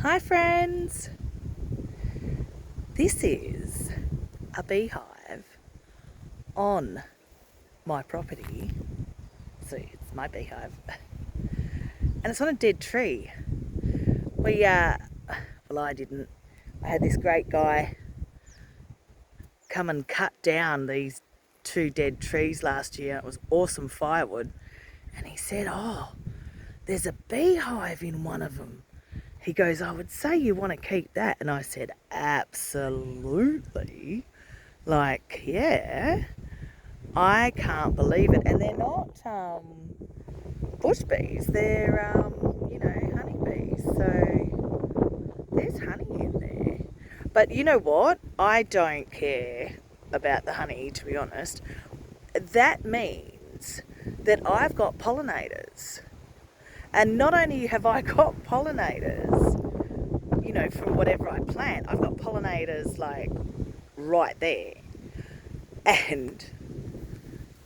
Hi friends, this is a beehive on my property. So it's my beehive and it's on a dead tree. I didn't. I had this great guy come and cut down these two dead trees last year. It was awesome firewood. And he said, oh, there's a beehive in one of them. He goes, I would say you want to keep that. And I said, absolutely. Like, yeah. I can't believe it. And they're not bush bees. They're, honeybees. So there's honey in there. But you know what? I don't care about the honey, to be honest. That means that I've got pollinators. And not only have I got pollinators, from whatever I plant, I've got pollinators like right there. And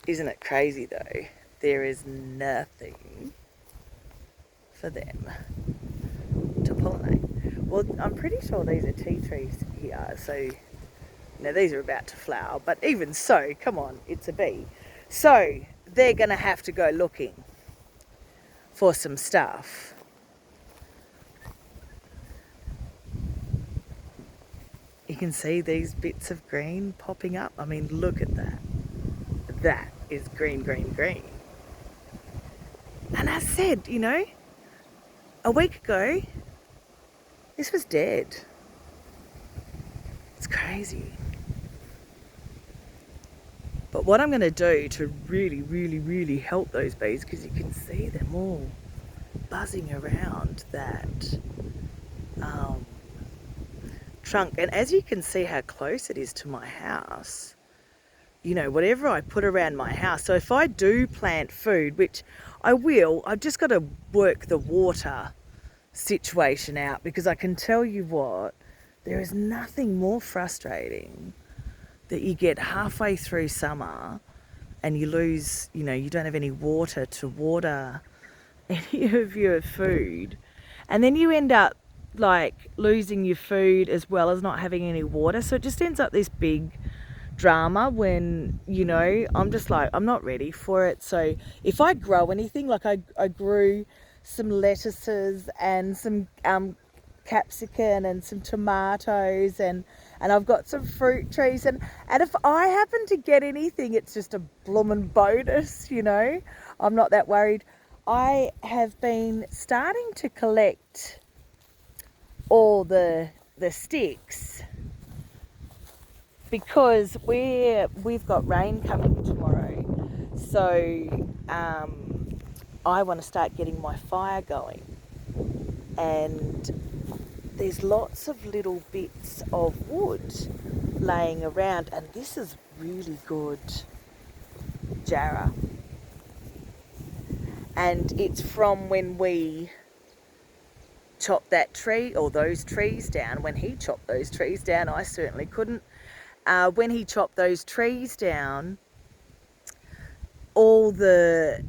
isn't it crazy though? There is nothing for them to pollinate. Well, I'm pretty sure these are tea trees here, so now these are about to flower, but even so, come on, it's a bee. So they're gonna have to go looking for some stuff. You can see these bits of green popping up. I mean, look at that. That is green, green, green. And I said, a week ago, this was dead. It's crazy. But what I'm going to do to really, really, really help those bees, because you can see them all buzzing around that trunk. And as you can see how close it is to my house, whatever I put around my house. So if I do plant food, which I will, I've just got to work the water situation out, because I can tell you what, there is nothing more frustrating that you get halfway through summer and you lose, you don't have any water to water any of your food. And then you end up like losing your food as well as not having any water. So it just ends up this big drama when, I'm just like, I'm not ready for it. So if I grow anything, like I grew some lettuces and some capsicum and some tomatoes, and I've got some fruit trees, and if I happen to get anything, it's just a bloomin' bonus, I'm not that worried. I have been starting to collect all the sticks, because we've got rain coming tomorrow. So I want to start getting my fire going. And there's lots of little bits of wood laying around. And this is really good jarrah. And it's from when we chopped that tree, or those trees down. When he chopped those trees down, I certainly couldn't. When he chopped those trees down, all the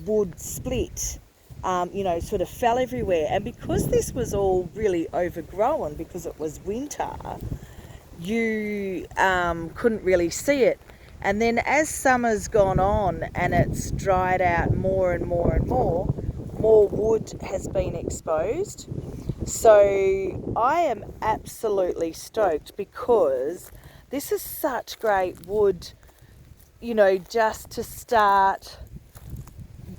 wood split, sort of fell everywhere. And because this was all really overgrown, because it was winter, you couldn't really see it. And then as summer's gone on and it's dried out more and more and more wood has been exposed. So I am absolutely stoked, because this is such great wood, just to start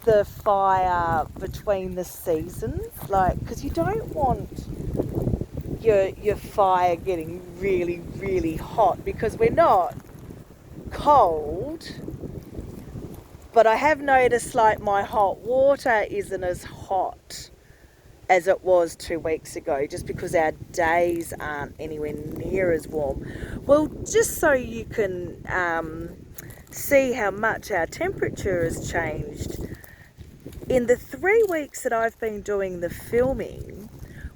the fire between the seasons, like, because you don't want your fire getting really, really hot, because we're not cold. But I have noticed, like, my hot water isn't as hot as it was 2 weeks ago, just because our days aren't anywhere near as warm. Well, just so you can see how much our temperature has changed, in the 3 weeks that I've been doing the filming,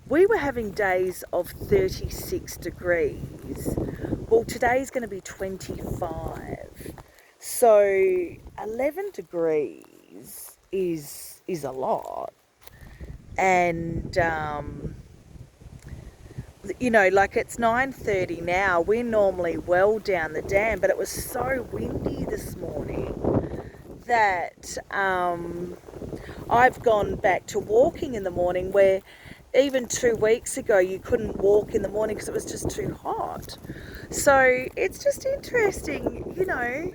we were having days of 36 degrees. Well, today's going to be 25. So 11 degrees is a lot. And you know, like it's 9:30 now. We're normally well down the dam, but it was so windy this morning that I've gone back to walking in the morning, where even 2 weeks ago you couldn't walk in the morning because it was just too hot. So it's just interesting, you know,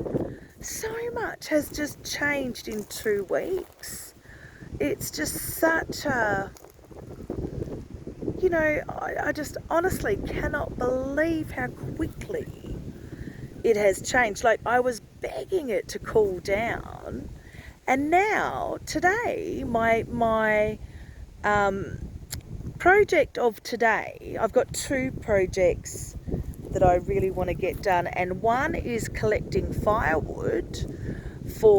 so much has just changed in 2 weeks. It's just such a, you know, I just honestly cannot believe how quickly it has changed. Like, I was begging it to cool down, and now today my project of today, I've got 2 projects that I really want to get done, and one is collecting firewood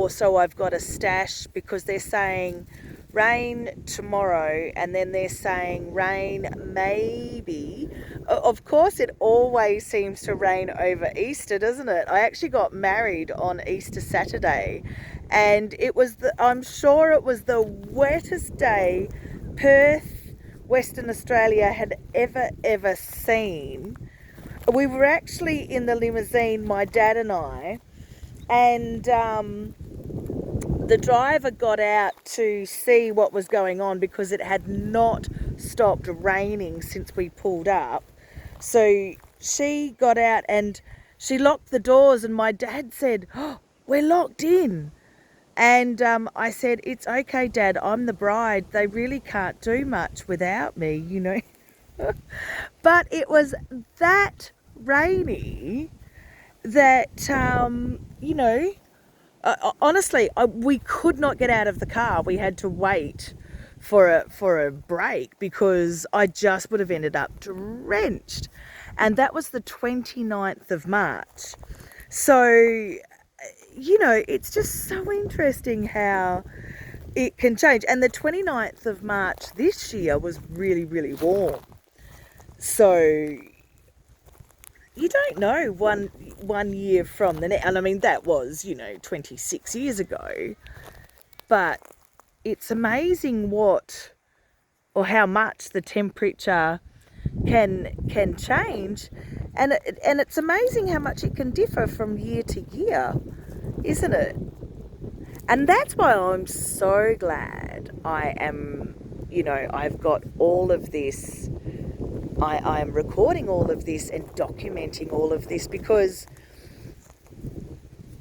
so I've got a stash, because they're saying rain tomorrow, and then they're saying rain maybe. Of course, it always seems to rain over Easter, doesn't it? I actually got married on Easter Saturday, and I'm sure it was the wettest day Perth, Western Australia had ever seen. We were actually in the limousine, my dad and I, and the driver got out to see what was going on, because it had not stopped raining since we pulled up. So she got out and she locked the doors, and my dad said, "Oh, we're locked in." And I said, "It's okay, Dad, I'm the bride. They really can't do much without me, you know." But it was that rainy that, you know, honestly, we could not get out of the car. We had to wait for a break, because I just would have ended up drenched. And that was the 29th of March. So, you know, it's just so interesting how it can change. And the 29th of March this year was really, really warm. So you don't know one year from the next. And I mean, that was, you know, 26 years ago. But it's amazing how much the temperature can change. And it's amazing how much it can differ from year to year, isn't it? And that's why I'm so glad I've got all of this. I am recording all of this and documenting all of this, because,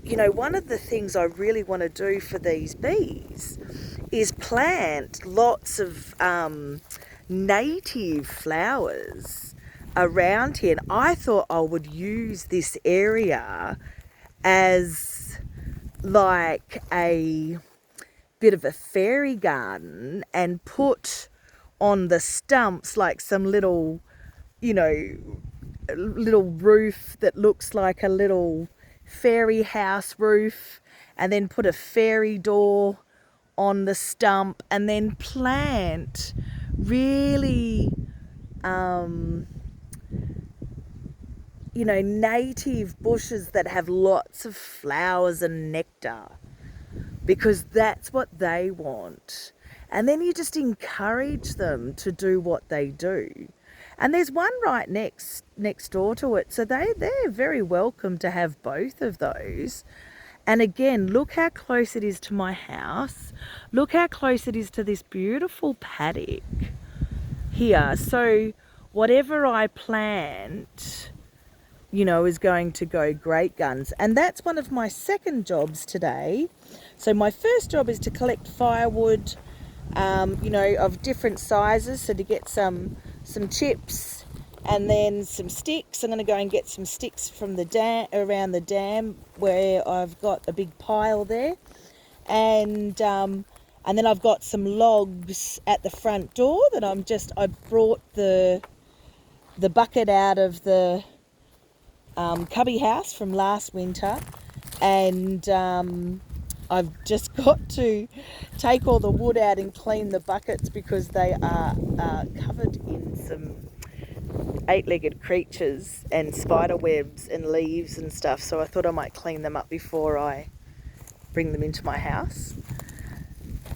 you know, one of the things I really want to do for these bees is plant lots of native flowers around here. And I thought I would use this area as like a bit of a fairy garden, and put on the stumps like some little, you know, little roof that looks like a little fairy house roof, and then put a fairy door on the stump, and then plant really native bushes that have lots of flowers and nectar, because that's what they want. And then you just encourage them to do what they do. And there's one right next door to it, so they're very welcome to have both of those. And again, look how close it is to my house. Look how close it is to this beautiful paddock here. So whatever I plant, you know, is going to go great guns. And that's one of my second jobs today. So my first job is to collect firewood, of different sizes. So to get some chips and then some sticks. I'm going to go and get some sticks from the dam, around the dam, where I've got a big pile there. And then I've got some logs at the front door that I brought the bucket out of the cubby house from last winter, and I've just got to take all the wood out and clean the buckets, because they are covered in some 8-legged creatures and spider webs and leaves and stuff. So I thought I might clean them up before I bring them into my house.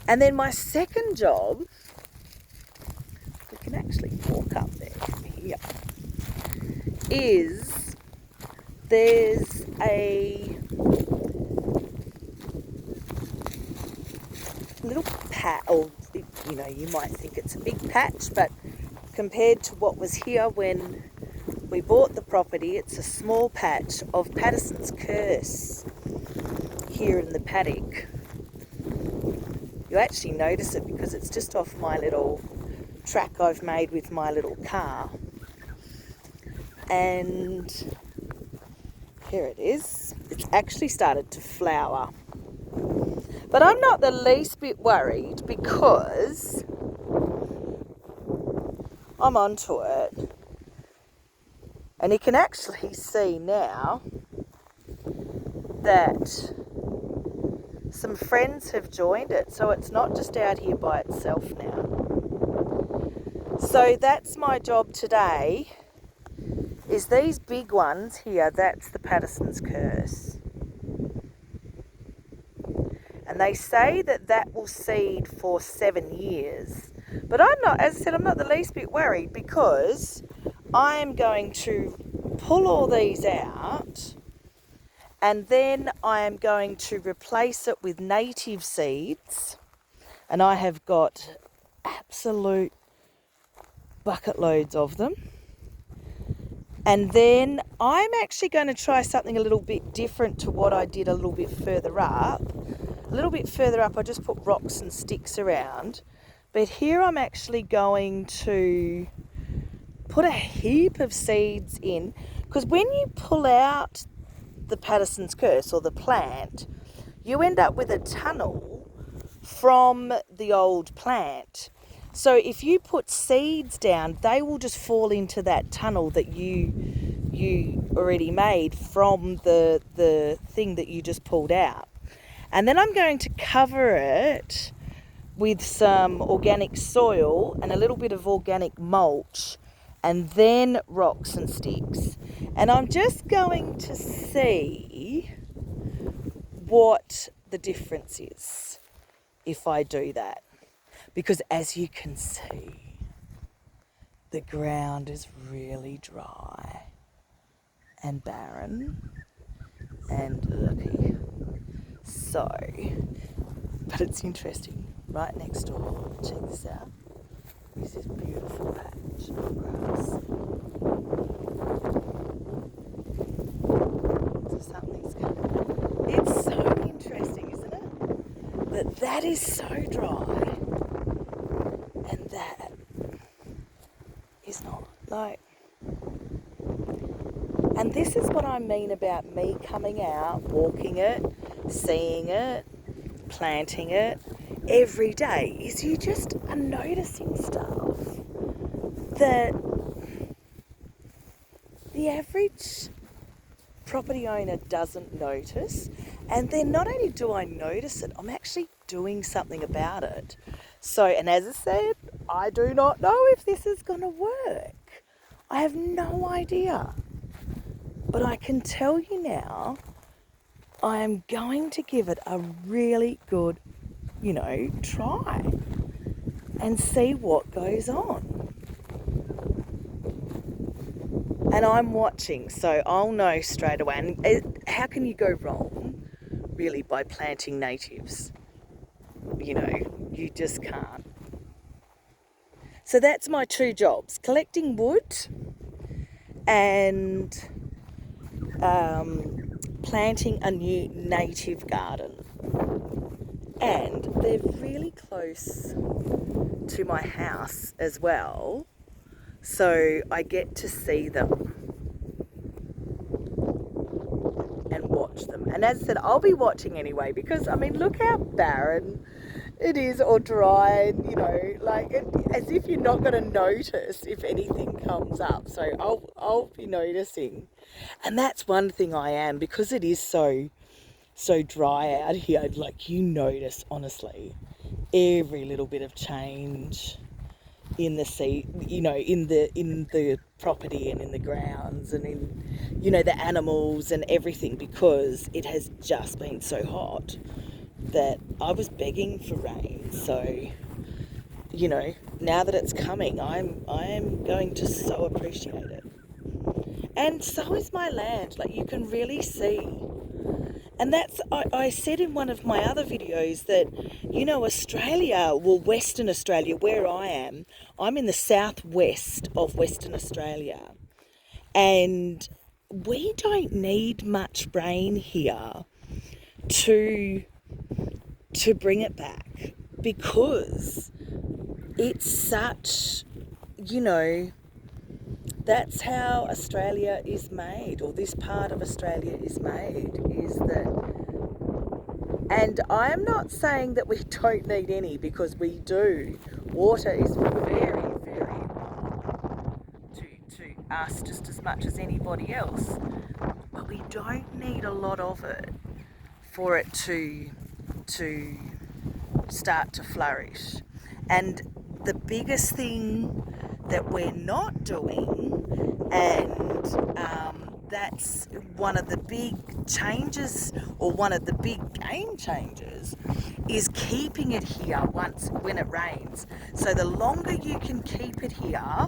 And then my second job, we can actually walk up there from here. is there's a little patch, or you might think it's a big patch, but compared to what was here when we bought the property, it's a small patch of Patterson's curse here in the paddock. You actually notice it because it's just off my little track I've made with my little car. And here it is. It's actually started to flower. But I'm not the least bit worried because I'm onto it. And you can actually see now that some friends have joined it. So it's not just out here by itself now. So that's my job today, is these big ones here, that's the Patterson's curse. And they say that that will seed for 7 years. But I'm not, as I said, I'm not the least bit worried because I'm going to pull all these out and then I am going to replace it with native seeds. And I have got absolute bucket loads of them. And then I'm actually going to try something a little bit different to what I did a little bit further up. A little bit further up, I just put rocks and sticks around. But here I'm actually going to put a heap of seeds in. Because when you pull out the Patterson's curse or the plant, you end up with a tunnel from the old plant. So if you put seeds down, they will just fall into that tunnel that you already made from the thing that you just pulled out. And then I'm going to cover it with some organic soil and a little bit of organic mulch and then rocks and sticks. And I'm just going to see what the difference is if I do that. Because as you can see, the ground is really dry and barren and earthy. So, but it's interesting. Right next door, check this out, is this beautiful patch of grass. So something's coming. It's so interesting, isn't it? That is so dry and that is not. Like, and this is what I mean about me coming out, walking it, seeing it, planting it every day, is you just are noticing stuff that the average property owner doesn't notice. And then not only do I notice it, I'm actually doing something about it. So, and as I said, I do not know if this is going to work. I have no idea. But I can tell you now, I am going to give it a really good, try and see what goes on. And I'm watching, so I'll know straight away. And how can you go wrong, really, by planting natives? You just can't. So that's my 2 jobs, collecting wood and planting a new native garden. And they're really close to my house as well, so I get to see them and watch them. And as I said, I'll be watching anyway because, look how barren it is or dry, as if you're not going to notice if anything comes up. So I'll be noticing. And that's one thing I am, because it is so dry out here, notice, honestly, every little bit of change in the sea, in the property and in the grounds and in, the animals and everything, because it has just been so hot that I was begging for rain. So, now that it's coming, I am going to so appreciate it. And so is my land, like you can really see. And that's, I said in one of my other videos that, you know, Australia, well, Western Australia, where I am, I'm in the southwest of Western Australia. And we don't need much rain here to bring it back, because it's such, you know, that's how Australia is made, or this part of Australia is made, is that, and I am not saying that we don't need any, because we do. Water is very, very important to us just as much as anybody else, but we don't need a lot of it for it to start to flourish. And the biggest thing that we're not doing, and that's one of the big changes, or one of the big game changers, is keeping it here when it rains. So the longer you can keep it here,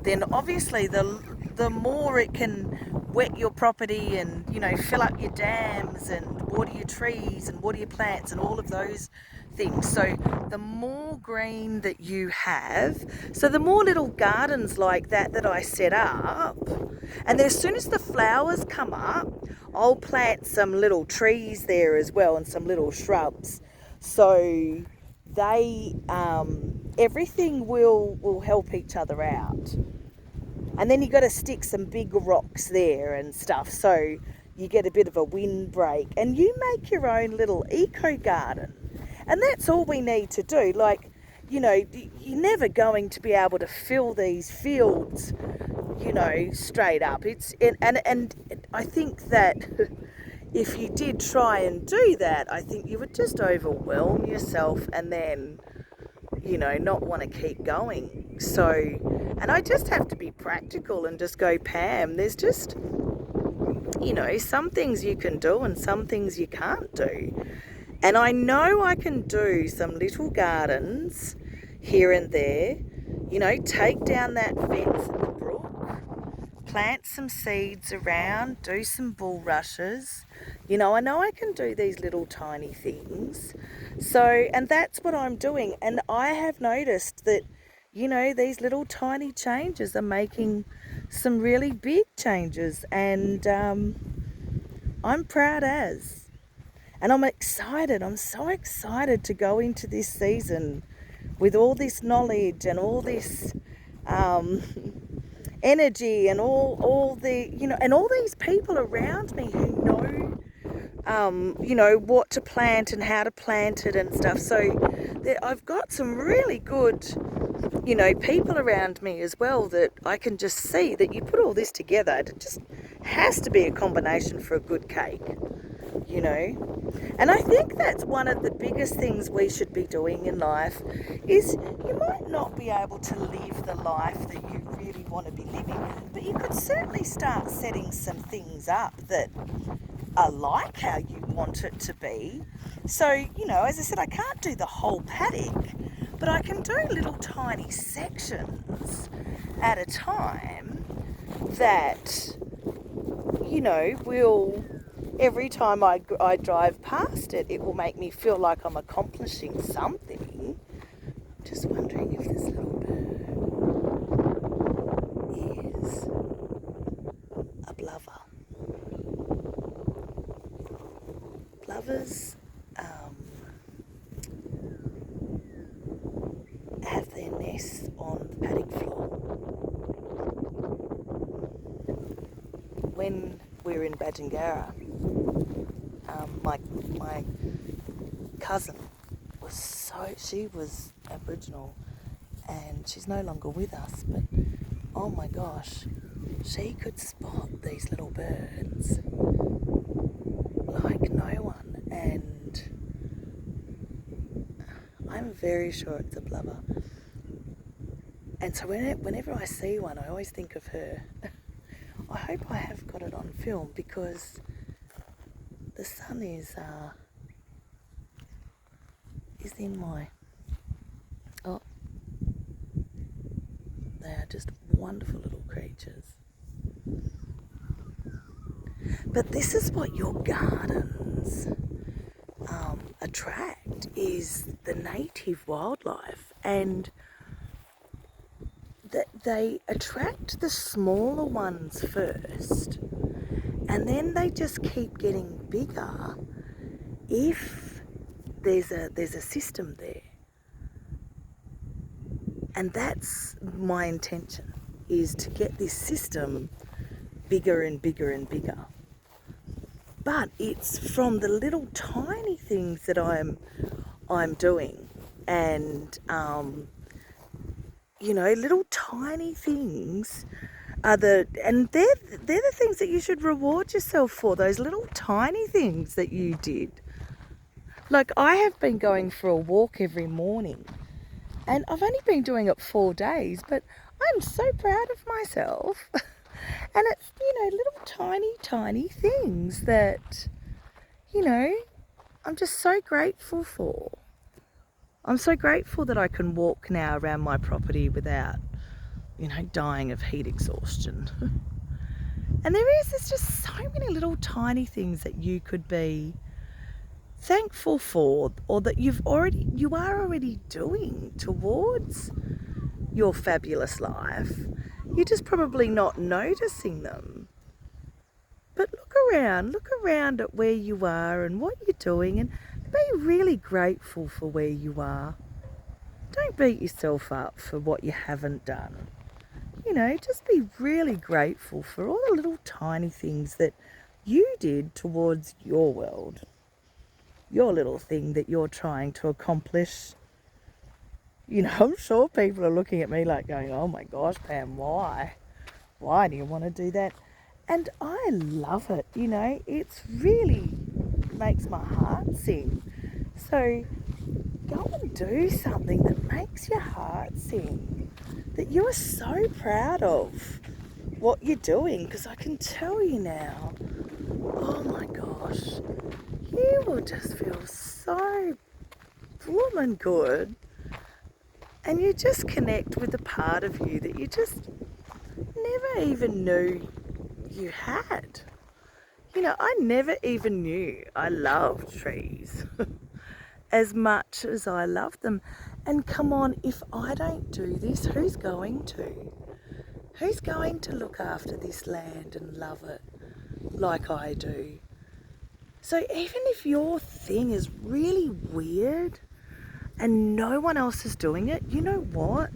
then obviously the more it can wet your property and, you know, fill up your dams and water your trees and water your plants and all of those things. So the more green that you have, so the more little gardens like that I set up, and then as soon as the flowers come up, I'll plant some little trees there as well, and some little shrubs, so they everything will help each other out. And then you got to stick some big rocks there and stuff, so you get a bit of a windbreak, and you make your own little eco garden. And that's all we need to do. Like, you know, you're never going to be able to fill these fields, you know, straight up. And I think that if you did try and do that, I think you would just overwhelm yourself, and then, you know, not want to keep going. So, and I just have to be practical and just go, Pam, there's just, you know, some things you can do and some things you can't do. And I know I can do some little gardens here and there, you know, take down that fence in the brook, plant some seeds around, do some bulrushes. You know I can do these little tiny things. So, and that's what I'm doing. And I have noticed that, you know, these little tiny changes are making some really big changes. And I'm proud as. And I'm excited. I'm so excited to go into this season with all this knowledge and all this energy, and all the, you know, and all these people around me who know, you know, what to plant and how to plant it and stuff. So I've got some really good, you know, people around me as well, that I can just see that you put all this together. It just has to be a combination for a good cake, you know. And I think that's one of the biggest things we should be doing in life, is you might not be able to live the life that you really want to be living, but you could certainly start setting some things up that are like how you want it to be. So, you know, as I said, I can't do the whole paddock, but I can do little tiny sections at a time that, you know, will, every time I drive past it, it will make me feel like I'm accomplishing something. Just wondering if this little bird is a plover. Plovers have their nests on the paddock floor. When we were in Badgingarra, my cousin she was Aboriginal, and she's no longer with us, but oh my gosh, she could spot these little birds like no one, and I'm very sure it's a plover. And so whenever I see one, I always think of her. I hope I have got it on film, because the sun is in my... Oh, they are just wonderful little creatures. But this is what your gardens attract, is the native wildlife, and that they attract the smaller ones first, and then they just keep getting bigger if there's a system there. And that's my intention, is to get this system bigger and bigger and bigger. But it's from the little tiny things that I'm doing, and little tiny things are they're the things that you should reward yourself for. Those little tiny things that you did. Like, I have been going for a walk every morning, and I've only been doing it 4 days, but I'm so proud of myself. And it's, little tiny things that, I'm just so grateful for. I'm so grateful that I can walk now around my property without, dying of heat exhaustion. And there's just so many little tiny things that you could be thankful for, or that you are already doing towards your fabulous life. You're just probably not noticing them. But look around at where you are and what you're doing, and be really grateful for where you are. Don't beat yourself up for what you haven't done. Just be really grateful for all the little tiny things that you did towards your world. Your little thing that you're trying to accomplish. I'm sure people are looking at me like going, oh my gosh, Pam, why? Why do you want to do that? And I love it, it's really makes my heart sing. So go and do something that makes your heart sing, that you are so proud of what you're doing, because I can tell you now, oh my gosh, you will just feel so blooming good, and you just connect with a part of you that you just never even knew you had. I never even knew I loved trees as much as I love them. And come on, if I don't do this, who's going to? Who's going to look after this land and love it like I do? So even if your thing is really weird and no one else is doing it, you know what?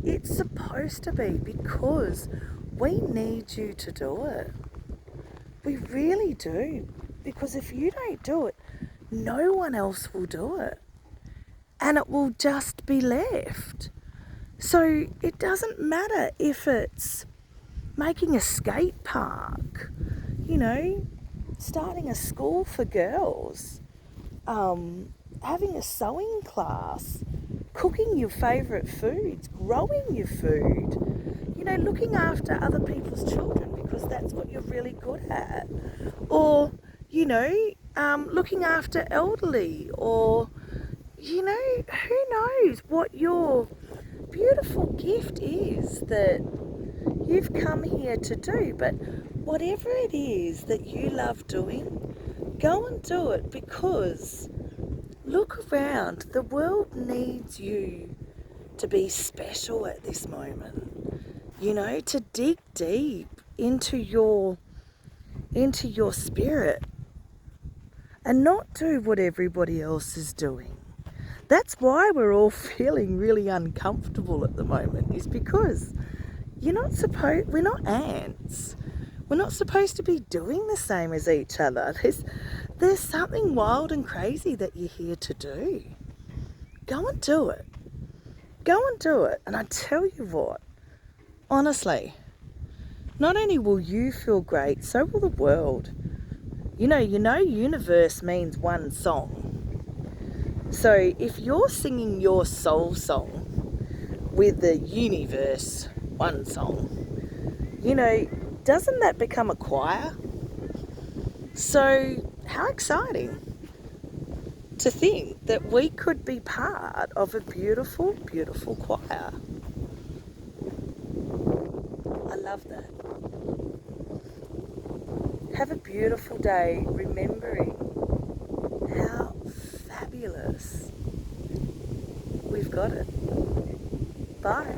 It's supposed to be, because we need you to do it. We really do. Because if you don't do it, no one else will do it. And it will just be left. So it doesn't matter if it's making a skate park, starting a school for girls, having a sewing class, cooking your favourite foods, growing your food, looking after other people's children because that's what you're really good at, or, looking after elderly, or, who knows what your beautiful gift is that you've come here to do. But whatever it is that you love doing, go and do it, because look around. The world needs you to be special at this moment, to dig deep into your spirit and not do what everybody else is doing. That's why we're all feeling really uncomfortable at the moment, is because we're not ants. We're not supposed to be doing the same as each other. There's something wild and crazy that you're here to do. Go and do it. Go and do it. And I tell you what, honestly, not only will you feel great, so will the world. Universe means one song. So if you're singing your soul song with the universe one song, doesn't that become a choir? So how exciting to think that we could be part of a beautiful, beautiful choir. I love that. have a beautiful day remembering how fabulous we've got it. Bye.